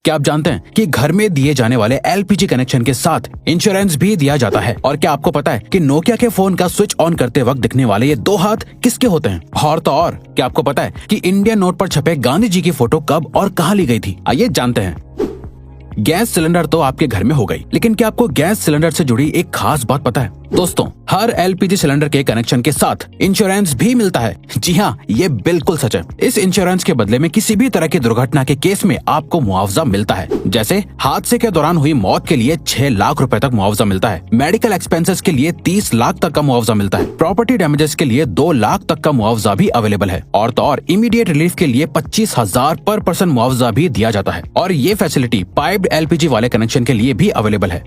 क्या आप जानते हैं कि घर में दिए जाने वाले एलपीजी कनेक्शन के साथ इंश्योरेंस भी दिया जाता है? और क्या आपको पता है कि नोकिया के फोन का स्विच ऑन करते वक्त दिखने वाले ये 2 हाथ किसके होते हैं? और तो और क्या आपको पता है कि इंडियन नोट पर छपे गांधी जी की फोटो कब और कहां ली गई थी? आइए जानते हैं। गैस सिलेंडर तो आपके घर में हो गई, लेकिन क्या आपको गैस सिलेंडर से जुड़ी एक खास बात पता है? दोस्तों, हर एलपीजी सिलेंडर के कनेक्शन के साथ इंश्योरेंस भी मिलता है। जी हाँ, ये बिल्कुल सच है। इस इंश्योरेंस के बदले में किसी भी तरह की दुर्घटना के केस में आपको मुआवजा मिलता है। जैसे हादसे के दौरान हुई मौत के लिए 6 लाख रुपए तक मुआवजा मिलता है। मेडिकल एक्सपेंसेस के लिए 30 लाख तक का मुआवजा मिलता है। प्रॉपर्टी डैमेजेस के लिए 2 लाख तक का मुआवजा भी अवेलेबल है। और तो और इमीडिएट रिलीफ के लिए 25,000 पर पर्सन मुआवजा भी दिया जाता है। और ये फैसिलिटी पाइप्ड एलपीजी वाले कनेक्शन के लिए भी अवेलेबल है।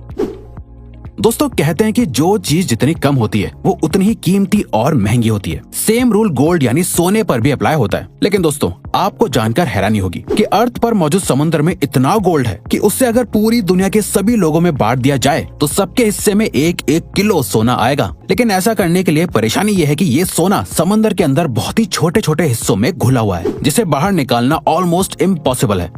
दोस्तों, कहते हैं कि जो चीज जितनी कम होती है वो उतनी ही कीमती और महंगी होती है। सेम रूल गोल्ड यानी सोने पर भी अप्लाई होता है। लेकिन दोस्तों, आपको जानकर हैरानी होगी कि अर्थ पर मौजूद समुद्र में इतना गोल्ड है कि उससे अगर पूरी दुनिया के सभी लोगों में बांट दिया जाए तो सबके हिस्से में 1-1 किलो सोना आएगा। लेकिन ऐसा करने के लिए परेशानी ये है कि ये सोना समुद्र के अंदर बहुत ही छोटे छोटे हिस्सों में घुला हुआ है, जिसे बाहर निकालना ऑलमोस्ट इम्पॉसिबल है।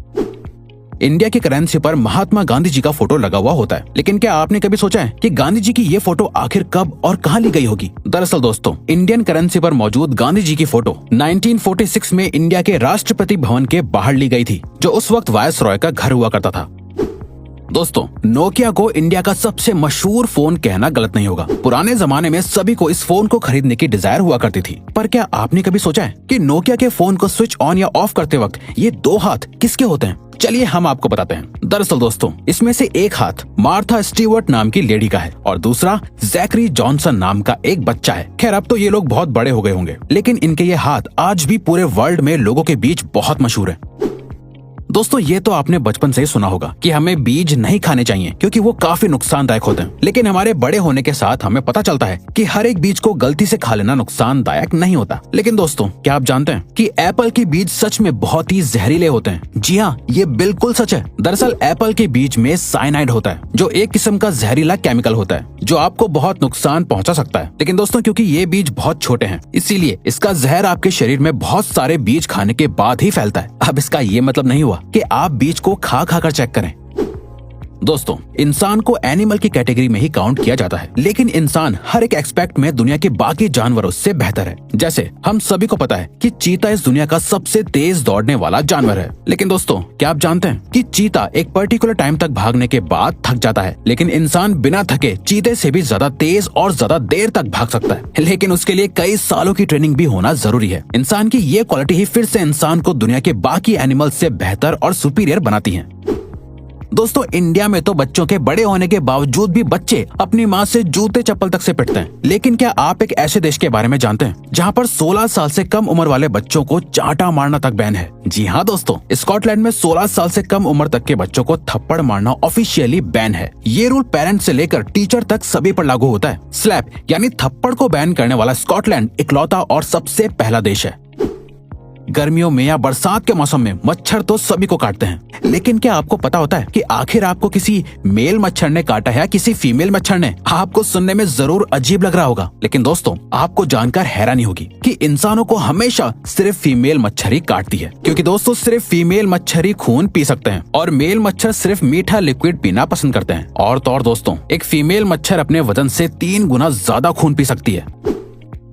इंडिया की करेंसी पर महात्मा गांधी जी का फोटो लगा हुआ होता है, लेकिन क्या आपने कभी सोचा है कि गांधी जी की ये फोटो आखिर कब और कहां ली गई होगी? दरअसल दोस्तों, इंडियन करेंसी पर मौजूद गांधी जी की फोटो 1946 में इंडिया के राष्ट्रपति भवन के बाहर ली गई थी, जो उस वक्त वायसरॉय का घर हुआ करता था। दोस्तों, नोकिया को इंडिया का सबसे मशहूर फोन कहना गलत नहीं होगा। पुराने जमाने में सभी को इस फोन को खरीदने की डिजायर हुआ करती थी। पर क्या आपने कभी सोचा है कि नोकिया के फोन को स्विच ऑन या ऑफ करते वक्त ये 2 हाथ किसके होते हैं? चलिए हम आपको बताते हैं। दरअसल दोस्तों, इसमें से एक हाथ मार्था स्टीवर्ट नाम की लेडी का है और दूसरा जैकरी जॉनसन नाम का एक बच्चा है। खैर, अब तो ये लोग बहुत बड़े हो गए होंगे, लेकिन इनके ये हाथ आज भी पूरे वर्ल्ड में लोगों के बीच बहुत मशहूर है। दोस्तों, ये तो आपने बचपन से ही सुना होगा कि हमें बीज नहीं खाने चाहिए क्योंकि वो काफी नुकसानदायक होते हैं। लेकिन हमारे बड़े होने के साथ हमें पता चलता है कि हर एक बीज को गलती से खा लेना नुकसानदायक नहीं होता। लेकिन दोस्तों, क्या आप जानते हैं कि एप्पल के बीज सच में बहुत ही जहरीले होते हैं? जी हाँ, ये बिल्कुल सच है। दरअसल एप्पल के बीज में साइनाइड होता है, जो एक किस्म का जहरीला केमिकल होता है जो आपको बहुत नुकसान पहुंचा सकता है। लेकिन दोस्तों, क्योंकि ये बीज बहुत छोटे हैं, इसीलिए इसका जहर आपके शरीर में बहुत सारे बीज खाने के बाद ही फैलता है। अब इसका ये मतलब नहीं हुआ कि आप बीज को खा कर चेक करें। दोस्तों, इंसान को एनिमल की कैटेगरी में ही काउंट किया जाता है, लेकिन इंसान हर एक एस्पेक्ट में दुनिया के बाकी जानवरों से बेहतर है। जैसे हम सभी को पता है कि चीता इस दुनिया का सबसे तेज दौड़ने वाला जानवर है। लेकिन दोस्तों, क्या आप जानते हैं कि चीता एक पर्टिकुलर टाइम तक भागने के बाद थक जाता है, लेकिन इंसान बिना थके चीते से भी ज्यादा तेज और ज्यादा देर तक भाग सकता है। लेकिन उसके लिए कई सालों की ट्रेनिंग भी होना जरूरी है। इंसान की ये क्वालिटी ही फिर से इंसान को दुनिया के बाकी एनिमल से बेहतर और सुपीरियर बनाती है। दोस्तों, इंडिया में तो बच्चों के बड़े होने के बावजूद भी बच्चे अपनी माँ से जूते चप्पल तक से पिटते हैं। लेकिन क्या आप एक ऐसे देश के बारे में जानते हैं जहाँ पर 16 साल से कम उम्र वाले बच्चों को चांटा मारना तक बैन है? जी हाँ दोस्तों, स्कॉटलैंड में 16 साल से कम उम्र तक के बच्चों को थप्पड़ मारना ऑफिशियली बैन है। ये रूल पेरेंट्स से लेकर टीचर तक सभी पर लागू होता है। स्लैप यानी थप्पड़ को बैन करने वाला स्कॉटलैंड इकलौता और सबसे पहला देश है। गर्मियों में या बरसात के मौसम में मच्छर तो सभी को काटते हैं, लेकिन क्या आपको पता होता है कि आखिर आपको किसी मेल मच्छर ने काटा है या किसी फीमेल मच्छर ने? आपको सुनने में जरूर अजीब लग रहा होगा, लेकिन दोस्तों, आपको जानकर हैरानी होगी कि इंसानों को हमेशा सिर्फ फीमेल मच्छर ही काटती है। क्योंकि दोस्तों, सिर्फ फीमेल मच्छर ही खून पी सकते हैं और मेल मच्छर सिर्फ मीठा लिक्विड पीना पसंद करते हैं। और तो और दोस्तों, एक फीमेल मच्छर अपने वजन से 3 गुना ज्यादा खून पी सकती है।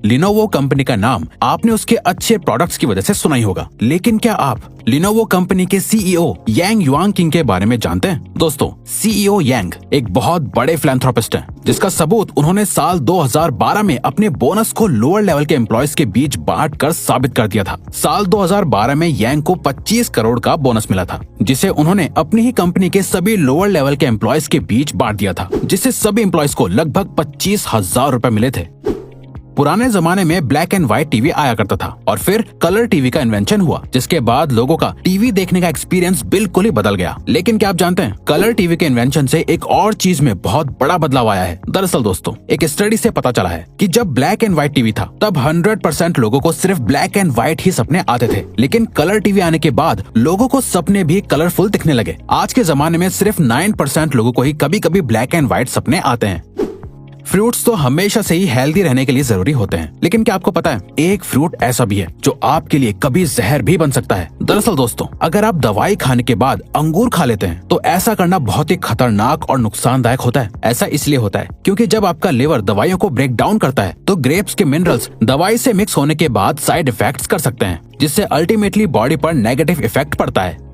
लिनोवो कंपनी का नाम आपने उसके अच्छे प्रोडक्ट्स की वजह से सुना ही होगा, लेकिन क्या आप लिनोवो कंपनी के सीईओ यांग युआंगकिंग के बारे में जानते हैं? दोस्तों, सीईओ यांग एक बहुत बड़े फिलैंथ्रोपिस्ट हैं, जिसका सबूत उन्होंने साल 2012 में अपने बोनस को लोअर लेवल के एम्प्लॉयज के बीच बांट कर साबित कर दिया था। साल 2012 में यांग को 25 करोड़ का बोनस मिला था, जिसे उन्होंने अपनी ही कंपनी के सभी लोअर लेवल के एम्प्लॉयज के बीच बांट दिया था, जिससे सभी एम्प्लॉयज को लगभग 25,000 रुपए मिले थे। पुराने जमाने में ब्लैक एंड व्हाइट टीवी आया करता था और फिर कलर टीवी का इन्वेंशन हुआ, जिसके बाद लोगों का टीवी देखने का एक्सपीरियंस बिल्कुल ही बदल गया। लेकिन क्या आप जानते हैं, कलर टीवी के इन्वेंशन से एक और चीज में बहुत बड़ा बदलाव आया है। दरअसल दोस्तों, एक स्टडी से पता चला है कि जब ब्लैक एंड व्हाइट टीवी था तब 100% लोगों को सिर्फ ब्लैक एंड व्हाइट ही सपने आते थे, लेकिन कलर टीवी आने के बाद लोगों को सपने भी कलरफुल दिखने लगे। आज के जमाने में सिर्फ 9% लोगों को ही कभी कभी ब्लैक एंड व्हाइट सपने आते हैं। फ्रूट्स तो हमेशा से ही हेल्दी रहने के लिए जरूरी होते हैं, लेकिन क्या आपको पता है एक फ्रूट ऐसा भी है जो आपके लिए कभी जहर भी बन सकता है। दरअसल दोस्तों, अगर आप दवाई खाने के बाद अंगूर खा लेते हैं तो ऐसा करना बहुत ही खतरनाक और नुकसानदायक होता है। ऐसा इसलिए होता है क्योंकि जब आपका लिवर दवाइयों को ब्रेक डाउन करता है तो ग्रेप्स के मिनरल्स दवाई से मिक्स होने के बाद साइड इफेक्ट्स कर सकते हैं, जिससे अल्टीमेटली बॉडी पर नेगेटिव इफेक्ट पड़ता है।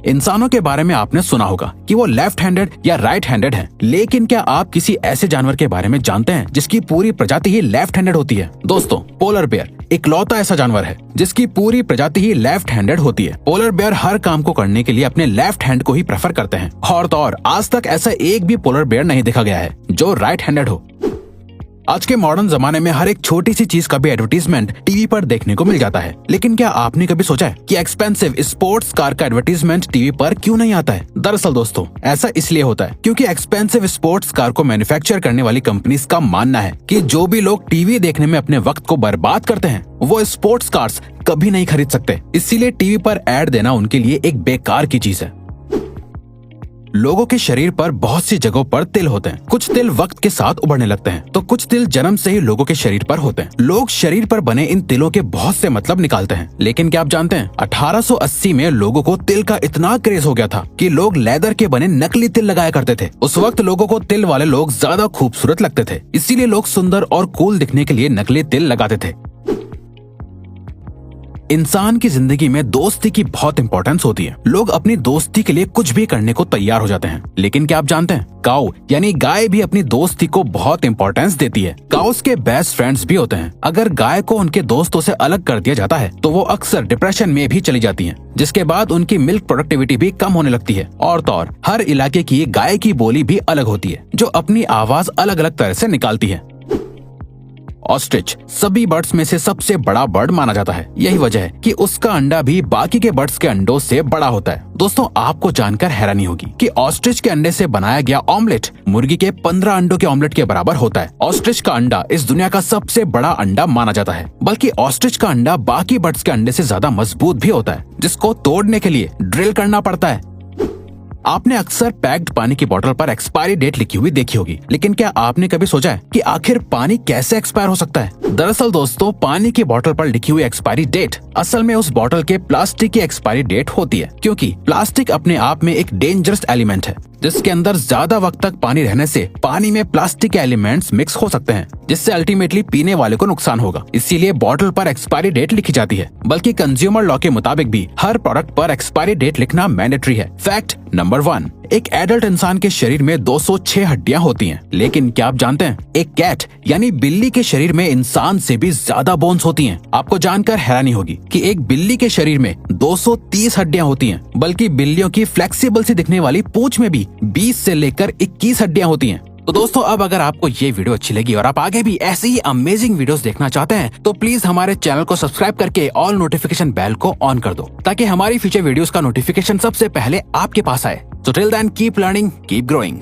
इंसानों के बारे में आपने सुना होगा कि वो लेफ्ट हैंडेड या राइट हैंडेड हैं, लेकिन क्या आप किसी ऐसे जानवर के बारे में जानते हैं जिसकी पूरी प्रजाति ही लेफ्ट हैंडेड होती है? दोस्तों, पोलर बेयर इकलौता ऐसा जानवर है जिसकी पूरी प्रजाति ही लेफ्ट हैंडेड होती है। पोलर बेयर हर काम को करने के लिए अपने लेफ्ट हैंड को ही प्रेफर करते हैं और तो और आज तक ऐसा एक भी पोलर बेयर नहीं देखा गया है जो राइट हैंडेड हो। आज के मॉडर्न जमाने में हर एक छोटी सी चीज का भी एडवर्टीजमेंट टीवी पर देखने को मिल जाता है, लेकिन क्या आपने कभी सोचा है कि एक्सपेंसिव स्पोर्ट्स कार का एडवर्टीजमेंट टीवी पर क्यों नहीं आता है? दरअसल दोस्तों, ऐसा इसलिए होता है क्योंकि एक्सपेंसिव स्पोर्ट्स कार को मैन्युफैक्चर करने वाली कंपनीज का मानना है कि जो भी लोग टीवी देखने में अपने वक्त को बर्बाद करते हैं वो स्पोर्ट्स कार्स कभी नहीं खरीद सकते। इसीलिए टीवी पर एड देना उनके लिए एक बेकार की चीज है। लोगों के शरीर पर बहुत सी जगहों पर तिल होते हैं। कुछ तिल वक्त के साथ उभरने लगते हैं तो कुछ तिल जन्म से ही लोगों के शरीर पर होते हैं। लोग शरीर पर बने इन तिलों के बहुत से मतलब निकालते हैं, लेकिन क्या आप जानते हैं 1880 में लोगों को तिल का इतना क्रेज हो गया था कि लोग लेदर के बने नकली तिल लगाया करते थे। उस वक्त लोगों को तिल वाले लोग ज्यादा खूबसूरत लगते थे, इसीलिए लोग सुंदर और कूल दिखने के लिए नकली तिल लगाते थे। इंसान की जिंदगी में दोस्ती की बहुत इंपॉर्टेंस होती है। लोग अपनी दोस्ती के लिए कुछ भी करने को तैयार हो जाते हैं, लेकिन क्या आप जानते हैं काऊ यानी गाय भी अपनी दोस्ती को बहुत इंपॉर्टेंस देती है। काउस के बेस्ट फ्रेंड्स भी होते हैं। अगर गाय को उनके दोस्तों से अलग कर दिया जाता है तो वो अक्सर डिप्रेशन में भी चली जाती हैं, जिसके बाद उनकी मिल्क प्रोडक्टिविटी भी कम होने लगती है। और तो और हर इलाके की गाय की बोली भी अलग होती है जो अपनी आवाज अलग अलग तरह से निकालती है। ऑस्ट्रिच सभी बर्ड्स में से सबसे बड़ा बर्ड माना जाता है। यही वजह है कि उसका अंडा भी बाकी के बर्ड्स के अंडों से बड़ा होता है। दोस्तों, आपको जानकर हैरानी होगी कि ऑस्ट्रिच के अंडे से बनाया गया ऑमलेट मुर्गी के 15 अंडों के ऑमलेट के बराबर होता है। ऑस्ट्रिच का अंडा इस दुनिया का सबसे बड़ा अंडा माना जाता है, बल्कि ऑस्ट्रिच का अंडा बाकी बर्ड्स के अंडे से ज्यादा मजबूत भी होता है, जिसको तोड़ने के लिए ड्रिल करना पड़ता है। आपने अक्सर पैक्ड पानी की बोतल पर एक्सपायरी डेट लिखी हुई देखी होगी, लेकिन क्या आपने कभी सोचा है कि आखिर पानी कैसे एक्सपायर हो सकता है? दरअसल दोस्तों, पानी की बोतल पर लिखी हुई एक्सपायरी डेट असल में उस बोतल के प्लास्टिक की एक्सपायरी डेट होती है, क्योंकि प्लास्टिक अपने आप में एक डेंजरस एलिमेंट है जिसके अंदर ज्यादा वक्त तक पानी रहने से पानी में प्लास्टिक के एलिमेंट्स मिक्स हो सकते हैं, जिससे अल्टीमेटली पीने वाले को नुकसान होगा। इसीलिए बोतल पर एक्सपायरी डेट लिखी जाती है, बल्कि कंज्यूमर लॉ के मुताबिक भी हर प्रोडक्ट पर एक्सपायरी डेट लिखना मैंडेटरी है। फैक्ट नंबर 1, एक एडल्ट इंसान के शरीर में 206 हड्डियां होती हैं, लेकिन क्या आप जानते हैं एक कैट यानी बिल्ली के शरीर में इंसान से भी ज्यादा बोन्स होती हैं। आपको जानकर हैरानी होगी कि एक बिल्ली के शरीर में 230 हड्डियां होती हैं, बल्कि बिल्लियों की फ्लेक्सिबल सी दिखने वाली पूंछ में भी 20 से लेकर 21 हड्डियां होती हैं। तो दोस्तों, अब अगर आपको ये वीडियो अच्छी लगी और आप आगे भी ऐसी ही अमेजिंग वीडियोस देखना चाहते हैं तो प्लीज हमारे चैनल को सब्सक्राइब करके ऑल नोटिफिकेशन बेल को ऑन कर दो, ताकि हमारी फ्यूचर वीडियोस का नोटिफिकेशन सबसे पहले आपके पास आए। So till then, keep learning, keep growing.